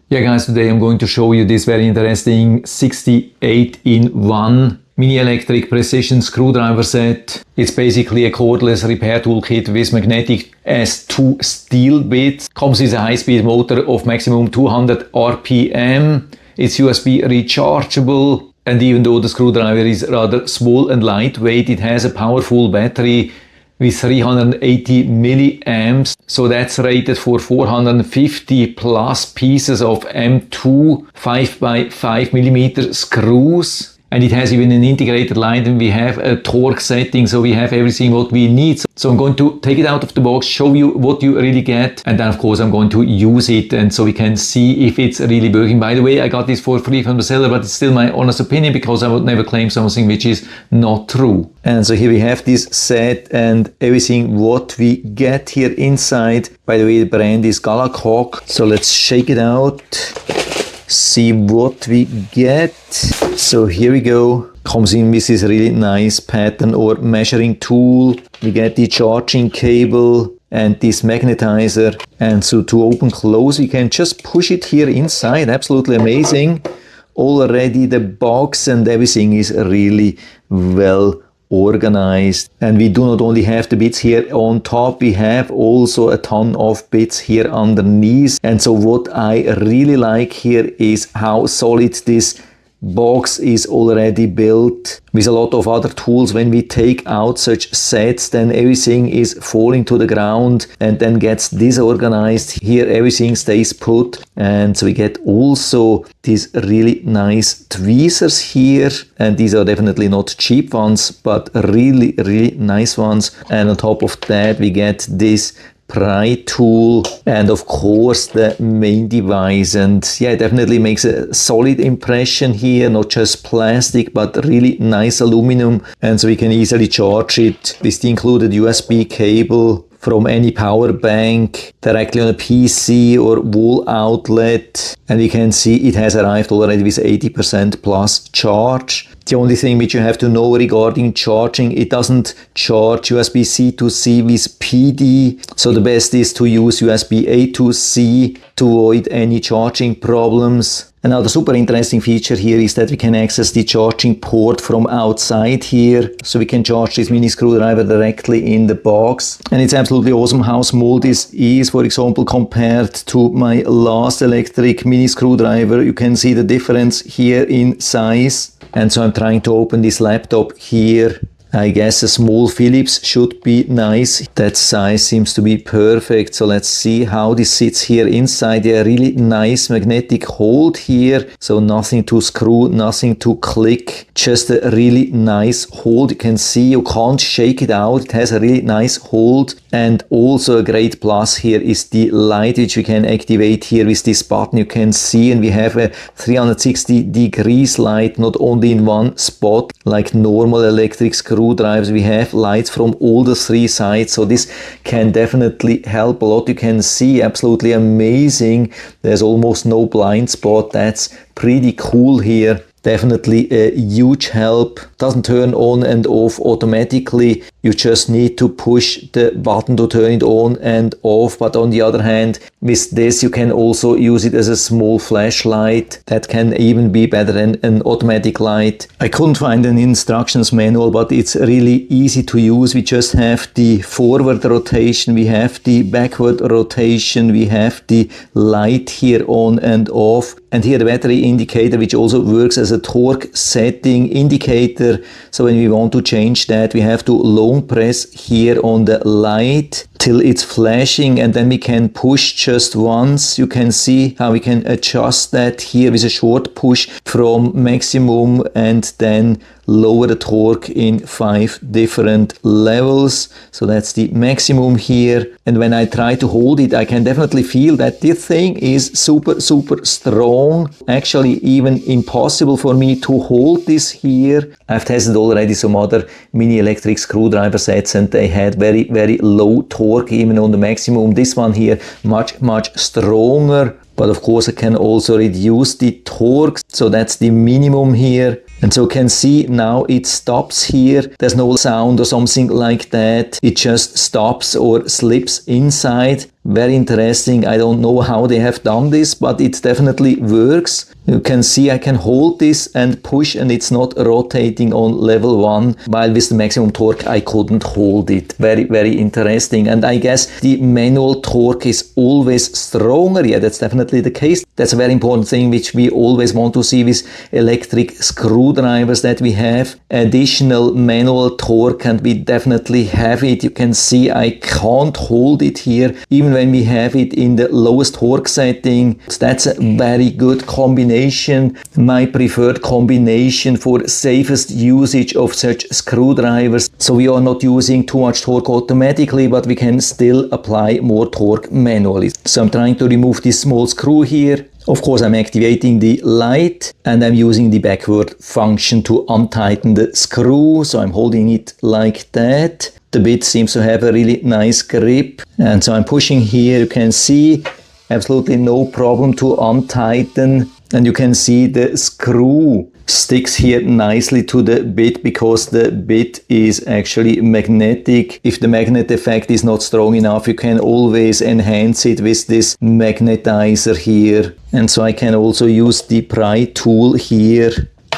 Yeah guys, today I'm going to show you this very interesting 68-in-1 mini electric precision screwdriver set. It's basically a cordless repair toolkit with magnetic S2 steel bits. Comes with a high-speed motor of maximum 200 RPM. It's USB rechargeable, and even though the screwdriver is rather small and lightweight, it has a powerful battery with 380 milliamps, so that's rated for 450 plus pieces of M2 5x5mm screws. And it has even an integrated light, and we have a torque setting, so we have everything what we need. So I'm going to take it out of the box, show you what you really get, and then of course I'm going to use it, and so we can see if it's really working. By the way, I got this for free from the seller, but it's still my honest opinion because I would never claim something which is not true. And so here we have this set and everything what we get here inside. By the way, the brand is Galacok. So let's shake it out, see what we get. So here we go. Comes in with this really nice pattern or measuring tool. We get the charging cable and this magnetizer. And so to open close, we can just push it here inside. Absolutely amazing. Already the box and everything is really well organized, and we do not only have the bits here on top, we have also a ton of bits here underneath. And so what I really like here is how solid this box is already built. With a lot of other tools, when we take out such sets, then everything is falling to the ground and then gets disorganized. Here everything stays put, and so we get also these really nice tweezers here, and these are definitely not cheap ones, but really nice ones. And on top of that we get this pry tool and of course the main device. And yeah, it definitely makes a solid impression here, not just plastic but really nice aluminum, and so we can easily charge it with the included USB cable from any power bank directly on a PC or wall outlet. And you can see it has arrived already with 80% plus charge. The only thing which you have to know regarding charging, it doesn't charge USB-C to C with PD. So the best is to use USB-A to C to avoid any charging problems. Another super interesting feature here is that we can access the charging port from outside here. So we can charge this mini screwdriver directly in the box. And it's absolutely awesome how small this is. For example, compared to my last electric mini screwdriver, you can see the difference here in size. And so I'm trying to open this laptop here. I guess a small Phillips should be nice. That size seems to be perfect. So let's see how this sits here inside. Yeah, really nice magnetic hold here. So nothing to screw, nothing to click. Just a really nice hold. You can see you can't shake it out. It has a really nice hold. And also a great plus here is the light, which we can activate here with this button. You can see, and we have a 360 degrees light, not only in one spot like normal electric screwdrivers. We have lights from all the three sides, so this can definitely help a lot. You can see absolutely amazing. There's almost no blind spot. That's pretty cool here. Definitely a huge help. Doesn't turn on and off automatically. You just need to push the button to turn it on and off. But on the other hand, with this you can also use it as a small flashlight. That can even be better than an automatic light. I couldn't find an instructions manual, but it's really easy to use. We just have the forward rotation, we have the backward rotation, we have the light here on and off. And here the battery indicator, which also works as a torque setting indicator. So when we want to change that, we have to long press here on the light till it's flashing, and then we can push just once. You can see how we can adjust that here with a short push from maximum, and then lower the torque in 5 different levels. So that's the maximum here. And when I try to hold it, I can definitely feel that this thing is super strong. Actually even impossible for me to hold this here. I've tested already some other mini electric screwdriver sets, and they had very low torque even on the maximum. This one here much stronger. But of course I can also reduce the torque. So that's the minimum here. And so you can see now it stops here. There's no sound or something like that. It just stops or slips inside. Very interesting. I don't know how they have done this, but it definitely works. You can see I can hold this and push and it's not rotating on level 1, while with the maximum torque I couldn't hold it. Very, very interesting. And I guess the manual torque is always stronger. Yeah, that's definitely the case. That's a very important thing which we always want to see with electric screwdrivers, that we have additional manual torque, and we definitely have it. You can see I can't hold it here, even when we have it in the lowest torque setting. That's a very good combination, my preferred combination for safest usage of such screwdrivers. So we are not using too much torque automatically, but we can still apply more torque manually. So I'm trying to remove this small screw here. Of course, I'm activating the light and I'm using the backward function to untighten the screw. So I'm holding it like that. The bit seems to have a really nice grip. And so I'm pushing here. You can see absolutely no problem to untighten. And you can see the screw sticks here nicely to the bit because the bit is actually magnetic. If the magnet effect is not strong enough, you can always enhance it with this magnetizer here. And so I can also use the pry tool here.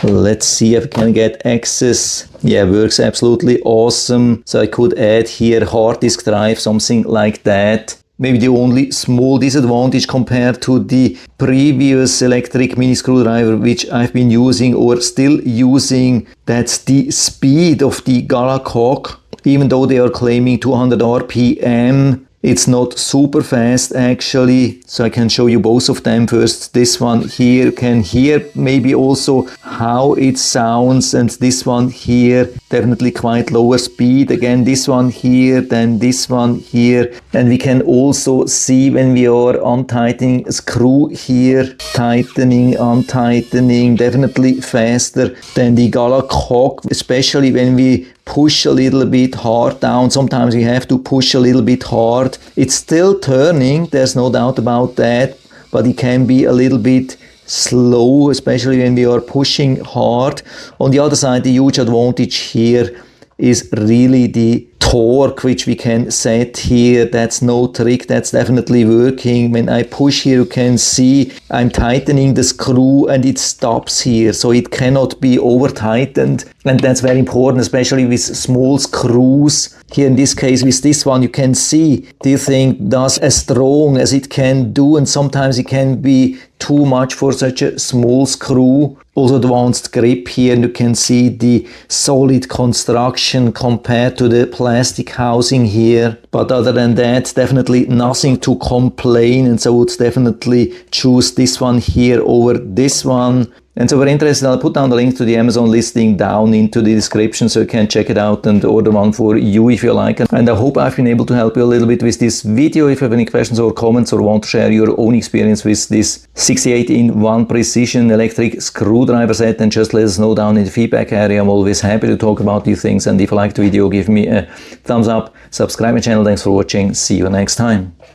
Let's see if I can get access. Yeah, works absolutely awesome. So I could add here hard disk drive, something like that. Maybe the only small disadvantage compared to the previous electric mini screwdriver which I've been using or still using, that's the speed of the Galacok. Even though they are claiming 200 RPM, it's not super fast actually. So I can show you both of them. First, this one here, you can hear maybe also how it sounds, and this one here, definitely quite lower speed. Again, this one here, then this one here. And we can also see when we are untightening a screw here, tightening, untightening, definitely faster than the Galacok, especially when we push a little bit hard down. Sometimes we have to push a little bit hard. It's still turning, there's no doubt about that, but it can be a little bit slow, especially when we are pushing hard. On the other side, the huge advantage here is really the torque which we can set here. That's no trick, that's definitely working. When I push here, you can see I'm tightening the screw and it stops here, so it cannot be over tightened, and that's very important, especially with small screws. Here in this case with this one, you can see this thing does as strong as it can do, and sometimes it can be too much for such a small screw. Also advanced grip here, and you can see the solid construction compared to the plastic housing here. But other than that, definitely nothing to complain, and so I would definitely choose this one here over this one. And so if you're interested, I'll put down the link to the Amazon listing down into the description so you can check it out and order one for you if you like. And I hope I've been able to help you a little bit with this video. If you have any questions or comments or want to share your own experience with this 68-in-1 precision electric screwdriver set, then just let us know down in the feedback area. I'm always happy to talk about these things. And if you liked the video, give me a thumbs up, subscribe my channel. Thanks for watching. See you next time.